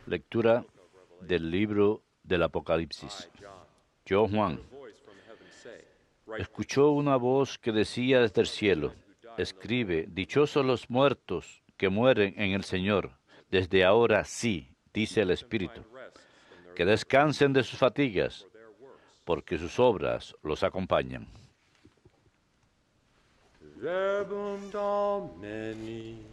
Lectura del libro del Apocalipsis. Yo, Juan, escuchó una voz que decía desde el cielo: escribe, dichosos los muertos que mueren en el Señor. Desde ahora sí, dice el Espíritu, que descansen de sus fatigas, porque sus obras los acompañan. Verbum Domini.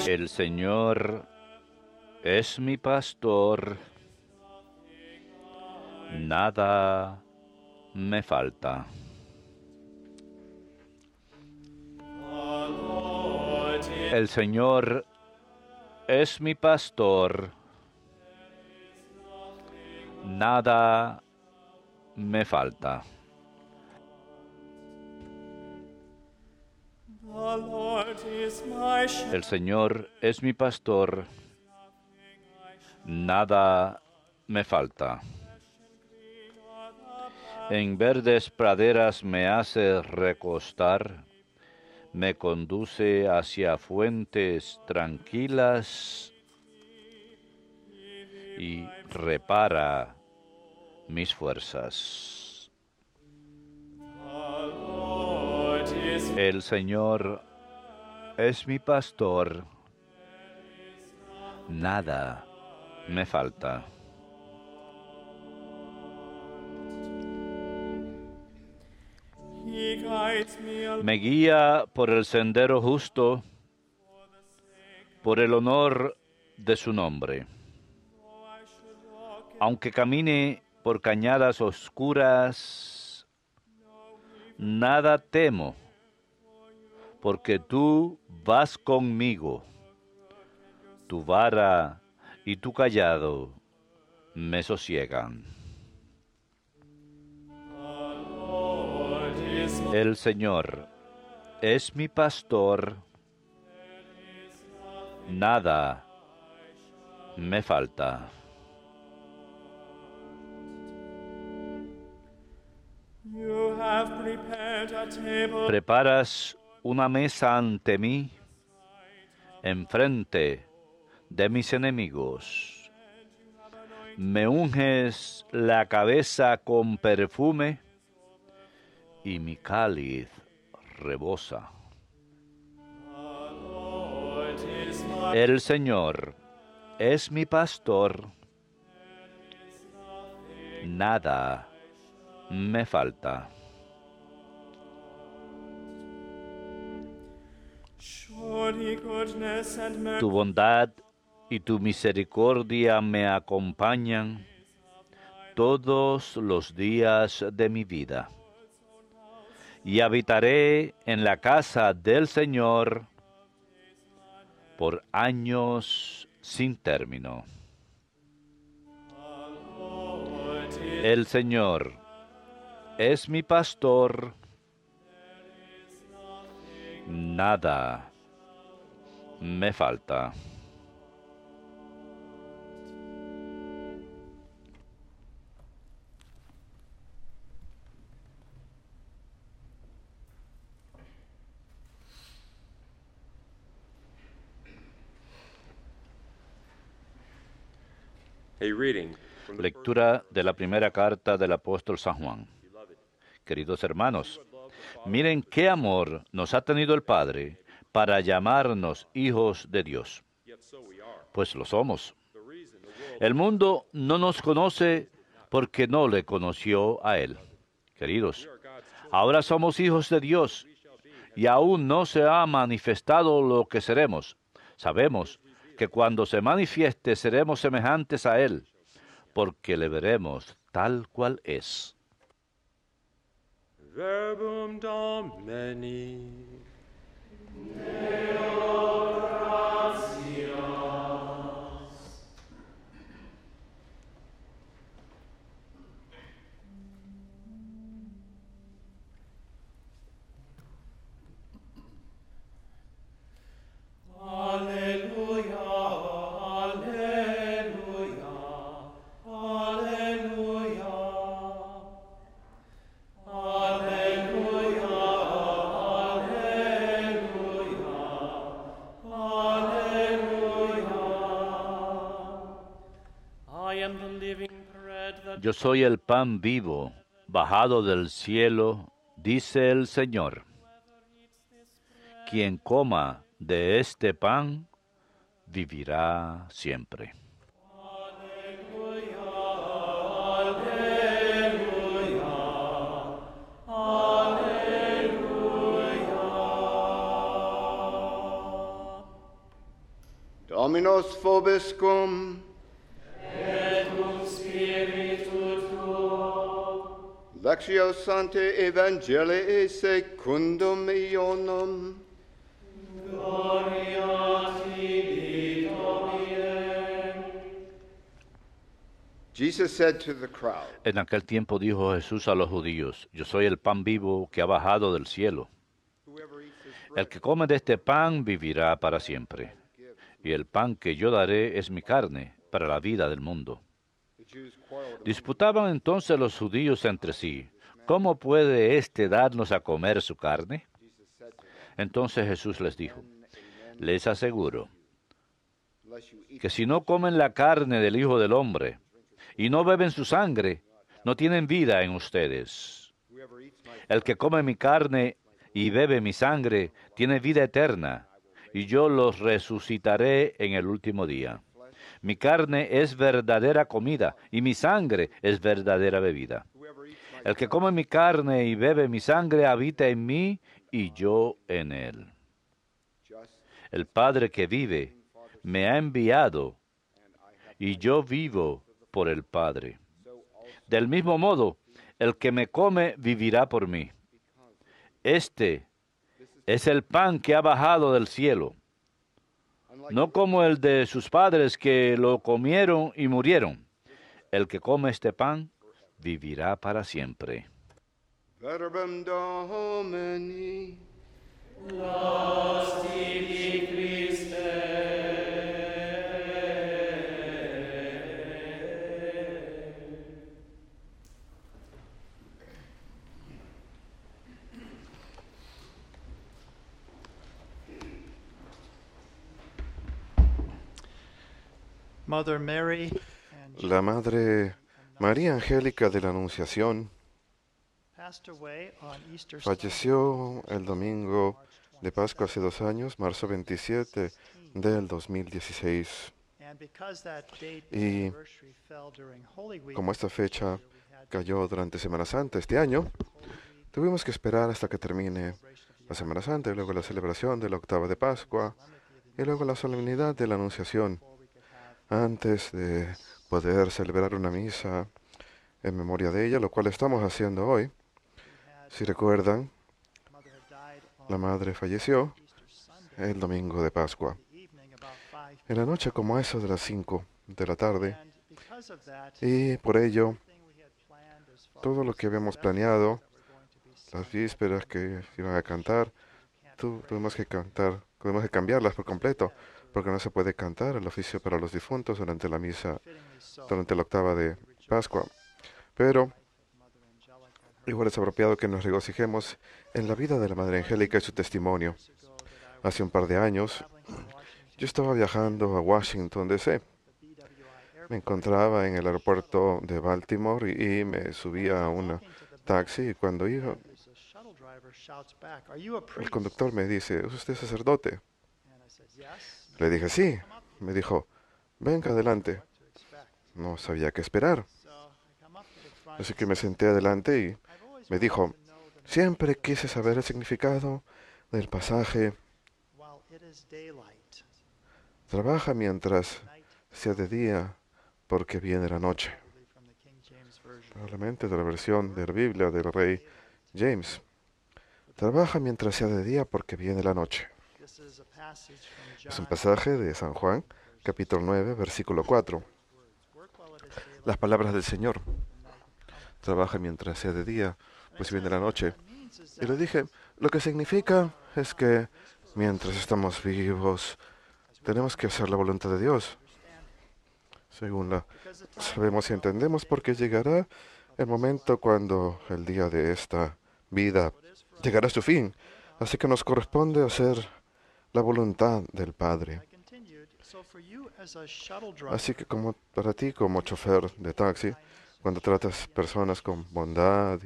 El Señor es mi pastor, nada me falta. El Señor es mi pastor, nada me falta. El Señor es mi pastor, nada me falta. En verdes praderas me hace recostar, me conduce hacia fuentes tranquilas y repara mis fuerzas. El Señor es mi pastor, nada me falta. Me guía por el sendero justo, por el honor de su nombre. Aunque camine por cañadas oscuras, nada temo, porque tú vas conmigo. Tu vara y tu cayado me sosiegan. El Señor es mi pastor, nada me falta. Preparas una mesa ante mí, enfrente de mis enemigos. Me unges la cabeza con perfume y mi cáliz rebosa. El Señor es mi pastor, nada me falta. Tu bondad y tu misericordia me acompañan todos los días de mi vida, y habitaré en la casa del Señor por años sin término. El Señor es mi pastor, nada me falta. Lectura de la primera carta del apóstol San Juan. Queridos hermanos, miren qué amor nos ha tenido el Padre para llamarnos hijos de Dios. Pues lo somos. El mundo no nos conoce porque no le conoció a Él. Queridos, ahora somos hijos de Dios y aún no se ha manifestado lo que seremos. Sabemos que cuando se manifieste seremos semejantes a Él, porque le veremos tal cual es. Verbum Domini. Yo soy el pan vivo, bajado del cielo, dice el Señor. Quien coma de este pan, vivirá siempre. Dominus vobiscum. Et cum spiritu tuo. Lectio Sanctae Evangelii secundum Ioannum. Gloria tibi, Domine. Jesus said to the crowd, En aquel tiempo dijo Jesús a los judíos, yo soy el pan vivo que ha bajado del cielo. "Whoever eats this El bread que come de este pan vivirá para siempre. Y el pan que yo daré es mi carne para la vida del mundo. the Jews quarreled among Disputaban entonces los judíos entre sí, ¿cómo puede éste darnos a comer su carne? Jesus said to them, Entonces Jesús les dijo, les aseguro unless you eat que si no comen la carne del Hijo del Hombre y no beben su sangre, no tienen vida en ustedes. whoever eats my El que come mi carne y bebe mi sangre tiene vida eterna, y yo los resucitaré en el último día. Mi carne es verdadera comida, y mi sangre es verdadera bebida. whoever eats my El que come mi carne y bebe mi sangre habita en mí, y yo en él. just El Padre que vive me ha enviado, y yo vivo por el Padre. Del mismo modo, el que me come vivirá por mí. Este es el pan que ha bajado del cielo, no como el de sus padres que lo comieron y murieron. El que come este pan vivirá para siempre. Verbum Domini. Mother Mary La Madre María Angélica de la Anunciación passed away on Easter falleció el domingo de Pascua hace 2 años, marzo 27 del 2016. and because that date Y anniversary fell during Holy Week, como esta fecha cayó durante Semana Santa este año, tuvimos que esperar hasta que termine la Semana Santa y luego la celebración de la octava de Pascua y luego la solemnidad de la Anunciación antes de poder celebrar una misa en memoria de ella, lo cual estamos haciendo hoy. Si recuerdan, Mother had died on la madre falleció Easter Sunday el domingo de Pascua. evening about 5 En la noche como a eso de las 5 de la tarde, and because of that, y por ello, everything we had planned as far todo lo as que habíamos the planeado, that were going to be sung las vísperas que iban a cantar, tuvimos que cambiarlas por completo, porque no se puede cantar el oficio para los difuntos durante la misa, fittingly so. durante la octava de Pascua. Pero Mother Angelica and her igual es apropiado que nos regocijemos en la vida de la Madre Angélica y su testimonio. years ago that I was Hace un par de años, traveling from Washington yo estaba viajando a Washington, D.C. to the BWI Me airport, encontraba en el aeropuerto de Baltimore y me subía a un taxi y cuando iba, there's a shuttle driver shouts back, "Are you a el priest?" conductor me dice, ¿es usted sacerdote? And I said, "Yes." Le dije, sí. Me dijo, venga adelante. What to expect. No sabía qué esperar. So I come up to the front. Así que me senté adelante y I've always me wanted dijo, to know the siempre quise saber el significado del pasaje, while it is daylight, trabaja mientras night, sea de día, porque viene la noche. probably from the King James version. Probablemente de la versión de la Biblia del rey James. Trabaja mientras sea de día, porque viene la noche. This is a passage from Es un John. pasaje de San Juan, capítulo 9, versículo 4. Work while it is daylight, Las palabras del Señor. the night cometh. Trabaja mientras sea de día, And I pues said, viene la noche. "What that means is Y le that dije, lo que significa es que mientras estamos vivos, tenemos que hacer la voluntad de Dios, según la because the time sabemos y entendemos, porque llegará el momento cuando el día de esta vida llegará a su fin. Así que nos corresponde hacer la voluntad del Padre. I continued, so for you as a shuttle driver, Así que como para ti como chofer de taxi, cuando tratas personas con bondad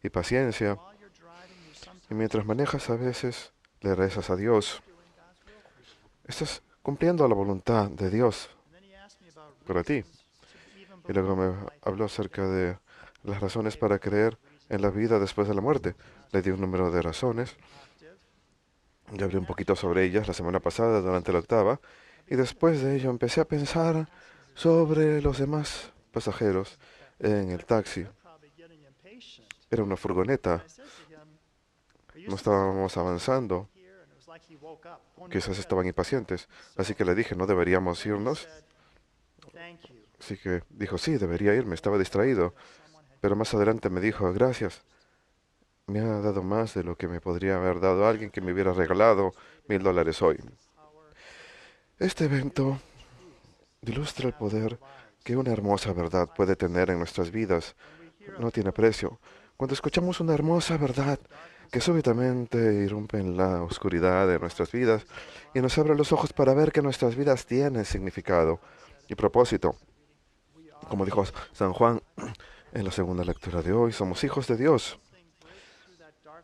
y paciencia. While you're driving, you sometimes Y mientras manejas a veces le rezas a Dios. doing God's will for you. Estás cumpliendo la voluntad de Dios And then he asked me about para ti. reasons to even Y luego believe me in life habló after acerca death. de las razones para creer en la vida después de la muerte. Le di un número de razones. Active. Ya hablé un poquito sobre ellas la semana pasada durante la octava. Y después de ello empecé a pensar sobre los demás pasajeros en el taxi. They're probably getting impatient. Era una furgoneta. I said to him, "Are you No still estábamos avanzando. here?" And it was like he woke up. Oh, no, Quizás good. estaban impacientes. Así que le dije, no deberíamos Then he irnos. said, "Thank you." Así que dijo, sí, debería irme. Estaba distraído. Someone had Pero más adelante me dijo, gracias. Me ha dado más de lo que me podría haber dado alguien que me hubiera regalado $1,000 hoy. power Este evento ilustra el poder que una hermosa verdad puede tener en nuestras vidas. when we hear No tiene precio. Cuando escuchamos una hermosa verdad que súbitamente irrumpe en la oscuridad de nuestras vidas y nos abre los ojos para ver que nuestras vidas tienen significado y propósito. Como dijo San Juan en la segunda lectura de hoy, somos hijos de Dios.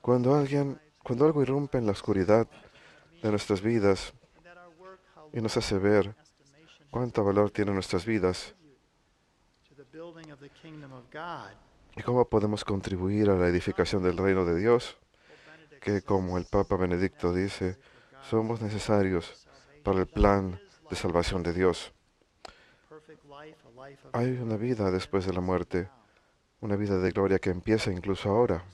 Cuando algo irrumpe en la oscuridad de nuestras vidas and that our work how y nos hace ver estimation cuánto valor tienen nuestras vidas to the building of the kingdom of God. y cómo podemos contribuir a la edificación del reino de Dios, que como el Papa Benedicto dice, somos necesarios para el plan de salvación de Dios. Perfect life, a life of Hay una vida después de la muerte, una vida de gloria que empieza incluso ahora.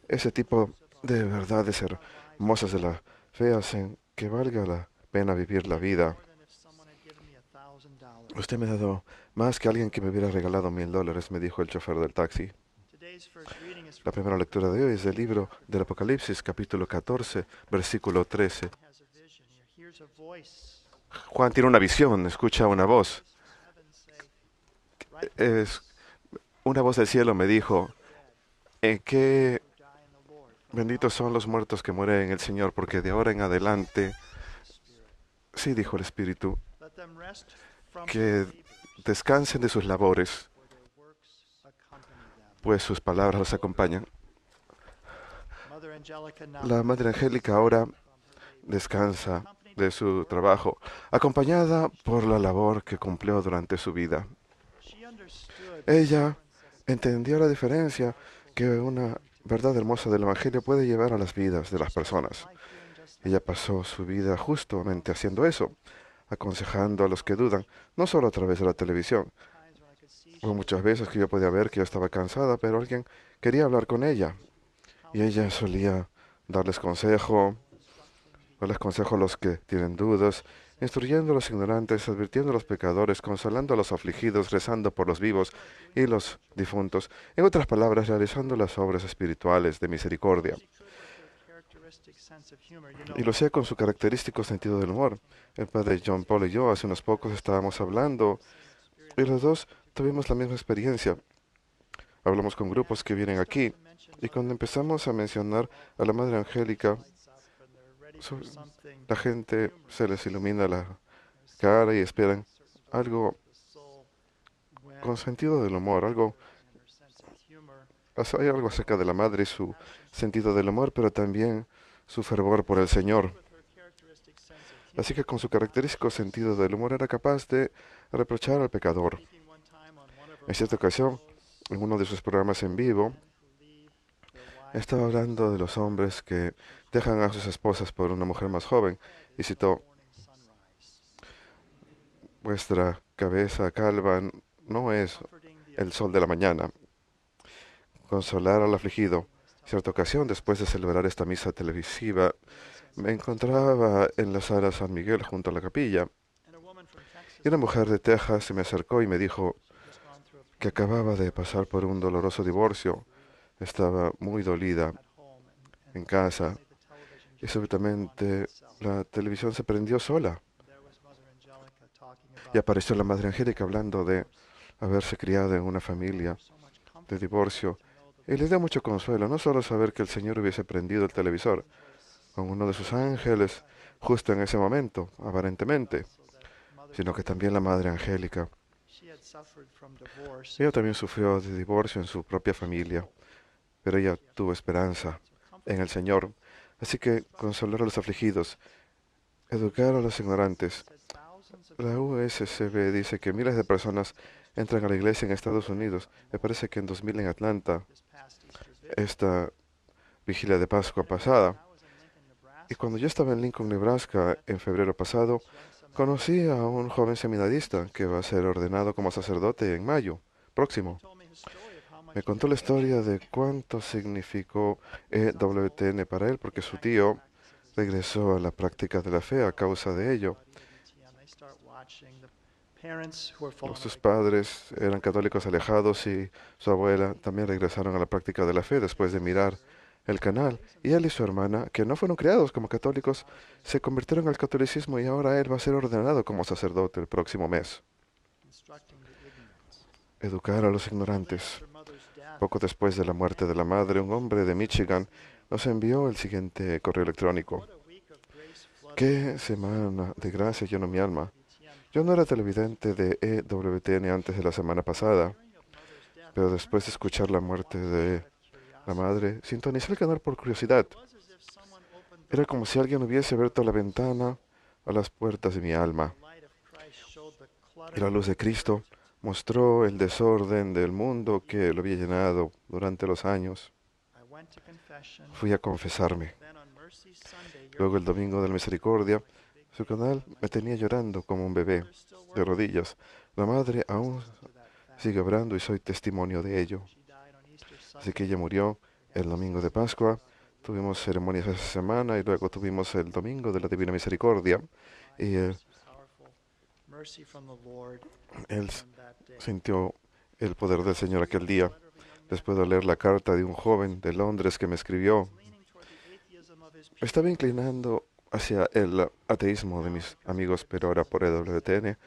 Ese tipo de verdades hermosas de la fe hacen que valga la pena vivir la vida. more than if someone had given me $1,000. Usted me ha dado más que alguien que me hubiera regalado $1,000, me dijo el chofer del taxi. Today's first reading is La from primera lectura de hoy es del libro del Apocalipsis, capítulo 14, versículo 13. has a vision. He hears a voice. Juan tiene una visión, escucha una voz. Heaven say, right Es una voz del cielo me dijo, qué die in the Lord. benditos son los muertos que mueren en el Señor, porque de ahora en adelante, sí, dijo el Espíritu, Let them rest from que their labors, descansen de sus labores, for their works accompany them. pues sus palabras los acompañan. Mother Angelica now La Madre Angélica ahora descansa de su trabajo, acompañada por la labor que cumplió durante su vida. she understood Ella entendió la diferencia que una verdad hermosa del Evangelio puede llevar a las vidas de las personas. life doing just Ella pasó su vida justamente haciendo eso, aconsejando a los que dudan, no solo a través de la televisión. times when I could see Hubo muchas veces que yo podía ver que ella estaba cansada, pero alguien quería hablar con ella. Y ella solía darles consejo a los que tienen dudas, instruyendo a los ignorantes, advirtiendo a los pecadores, consolando a los afligidos, rezando por los vivos y los difuntos. En otras palabras, realizando las obras espirituales de misericordia. she could with her characteristic sense of humor. You know, Y lo hacía con su característico sentido del humor. El padre John Paul y yo hace unos pocos estábamos hablando y los dos tuvimos la misma experiencia. Hablamos con grupos que vienen aquí y cuando empezamos a mencionar a la Madre Angélica, lights up and they're ready for So- something la gente se les ilumina la cara y esperan algo the soul when con sentido del humor, algo, and her sense of humor. hay algo acerca de la Madre y su sentido del humor, pero también su fervor por el Señor. With her characteristic sense of humor, Así que con su característico sentido del humor era capaz de reprochar al pecador. speaking one time on one of her En cierta ocasión, en uno de sus programas en vivo, men who leave their wives estaba hablando de los hombres que dejan a sus esposas por una mujer más joven y citó, morning sunrise, vuestra cabeza calva no es comforting the el sol de la mañana. Consolar al afligido. Cierta ocasión, después de celebrar esta misa televisiva, me encontraba en la sala San Miguel junto a la capilla and a woman from Texas y una mujer de Texas se me acercó y me dijo just gone through a que acababa de pasar por un doloroso divorcio. Estaba muy dolida at home and en casa the television y just súbitamente la televisión se prendió sola there was Mother Angelica talking y about apareció la Madre Angélica hablando de haberse criado en una familia so much comfort de divorcio. to know the Y le dio mucho consuelo, no solo saber que el Señor hubiese prendido el televisor con uno de sus ángeles justo en ese momento, aparentemente, so that Mother sino que también la Madre Angélica She had suffered from divorce. Ella también sufrió de divorcio en su propia familia, pero ella tuvo esperanza en el Señor. Así que consolar a los afligidos, educar a los ignorantes. La USCB dice que miles de personas entran a la iglesia en Estados Unidos. Me parece que en 2000 en Atlanta, esta vigilia de Pascua pasada. Y cuando yo estaba en Lincoln, Nebraska, en febrero pasado, conocí a un joven seminarista que va a ser ordenado como sacerdote en mayo próximo. Me contó la historia de cuánto significó EWTN para él, porque su tío regresó a la práctica de la fe a causa de ello. Sus padres eran católicos alejados y su abuela también regresaron a la práctica de la fe después de mirar el canal. Y él y su hermana, que no fueron criados como católicos, se convirtieron al catolicismo y ahora él va a ser ordenado como sacerdote el próximo mes. Educar a los ignorantes. Poco después de la muerte de la madre, un hombre de Michigan nos envió el siguiente correo electrónico. ¿Qué semana de gracia llenó mi alma? Yo no era televidente de EWTN antes de la semana pasada, pero después de escuchar la muerte de la madre, sintonicé el canal por curiosidad. Era como si alguien hubiese abierto la ventana a las puertas de mi alma. Y la luz de Cristo mostró el desorden del mundo que lo había llenado durante los años. Fui a confesarme. Luego el domingo de la misericordia, su canal me tenía llorando como un bebé, de rodillas. La madre aún sigue obrando y soy testimonio de ello. Así que ella murió el domingo de Pascua. Tuvimos ceremonias esa semana y luego tuvimos el domingo de la Divina Misericordia. Y él sintió el poder del Señor aquel día. Después de leer la carta de un joven de Londres que me escribió, estaba inclinando hacia el ateísmo de mis amigos, pero ahora por EWTN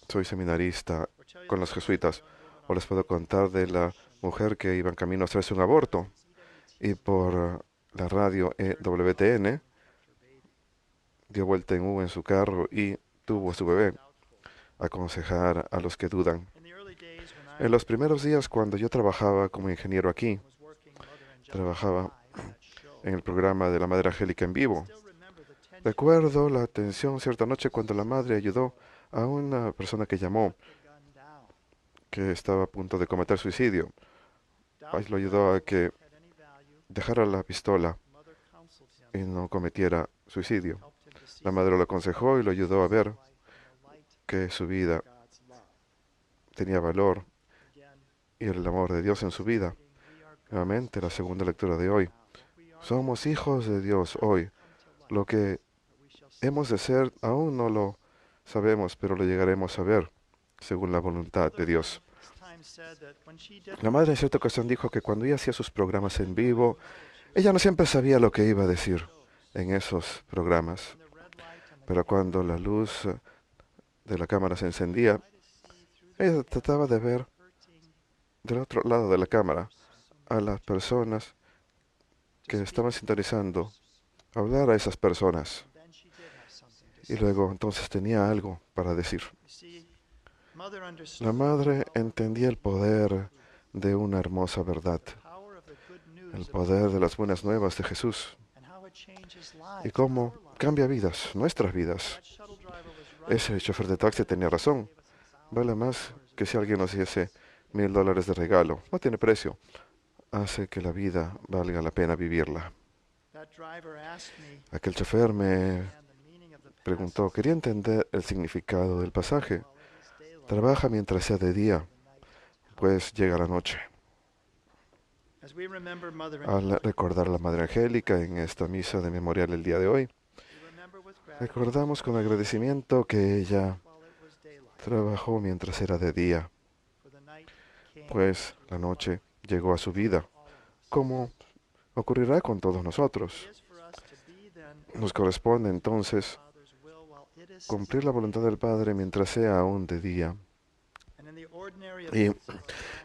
soy seminarista con los jesuitas. O les puedo contar de la mujer que iba en camino a hacerse un aborto y por la radio EWTN dio vuelta en U en su carro y tuvo a su bebé. Aconsejar a los que dudan. En los primeros días, cuando yo trabajaba como ingeniero aquí, trabajaba en el programa de la Madre Angélica en vivo. Recuerdo la atención cierta noche cuando la madre ayudó a una persona que llamó, que estaba a punto de cometer suicidio. Lo ayudó a que dejara la pistola y no cometiera suicidio. La madre lo aconsejó y lo ayudó a ver que su vida tenía valor y el amor de Dios en su vida. Nuevamente, la segunda lectura de hoy. Somos hijos de Dios hoy. Lo que hemos de ser aún no lo sabemos, pero lo llegaremos a ver según la voluntad de Dios. La madre en cierta ocasión dijo que cuando ella hacía sus programas en vivo, ella no siempre sabía lo que iba a decir en esos programas. Pero cuando la luz de la cámara se encendía, ella trataba de ver del otro lado de la cámara a las personas que estaban sintonizando, hablar a esas personas. Y luego entonces tenía algo para decir. La madre entendía el poder de una hermosa verdad, el poder de las buenas nuevas de Jesús y cómo cambia vidas, nuestras vidas. Ese chofer de taxi tenía razón. Vale más que si alguien nos diese $1000 de regalo. No tiene precio. Hace que la vida valga la pena vivirla. Aquel chofer me preguntó, quería entender el significado del pasaje. Trabaja mientras sea de día, pues llega la noche. Al recordar a la Madre Angélica en esta misa de memorial el día de hoy, recordamos con agradecimiento que ella trabajó mientras era de día, pues la noche llegó a su vida, como ocurrirá con todos nosotros. Nos corresponde entonces cumplir la voluntad del Padre mientras sea aún de día. Y en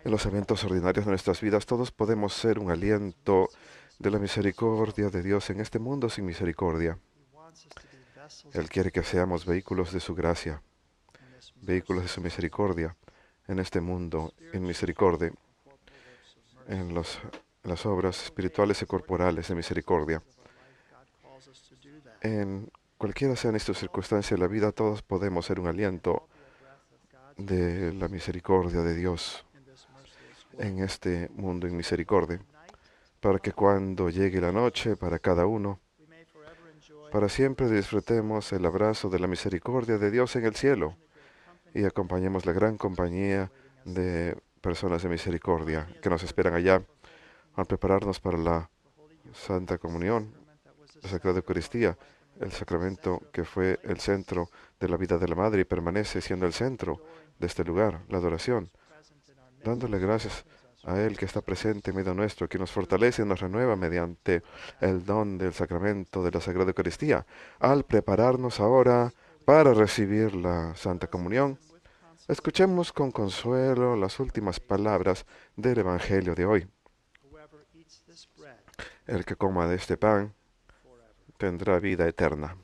los eventos ordinarios de nuestras vidas todos podemos ser un aliento de la misericordia de Dios en este mundo sin misericordia. Él quiere que seamos vehículos de su gracia vehículos de su misericordia en este mundo, en misericordia, en las obras espirituales y corporales de misericordia. En cualquiera sea nuestra circunstancia de la vida, todos podemos ser un aliento de la misericordia de Dios en este mundo en misericordia, para que cuando llegue la noche para cada uno, para siempre disfrutemos el abrazo de la misericordia de Dios en el cielo y acompañemos la gran compañía de personas de misericordia que nos esperan allá al prepararnos para la Santa Comunión, la Sagrada Eucaristía, el sacramento que fue el centro de la vida de la Madre y permanece siendo el centro de este lugar, la adoración, dándole gracias a Él que está presente en medio nuestro, que nos fortalece y nos renueva mediante el don del sacramento de la Sagrada Eucaristía, al prepararnos ahora para recibir la Santa Comunión. Escuchemos con consuelo las últimas palabras del Evangelio de hoy. El que coma de este pan tendrá vida eterna.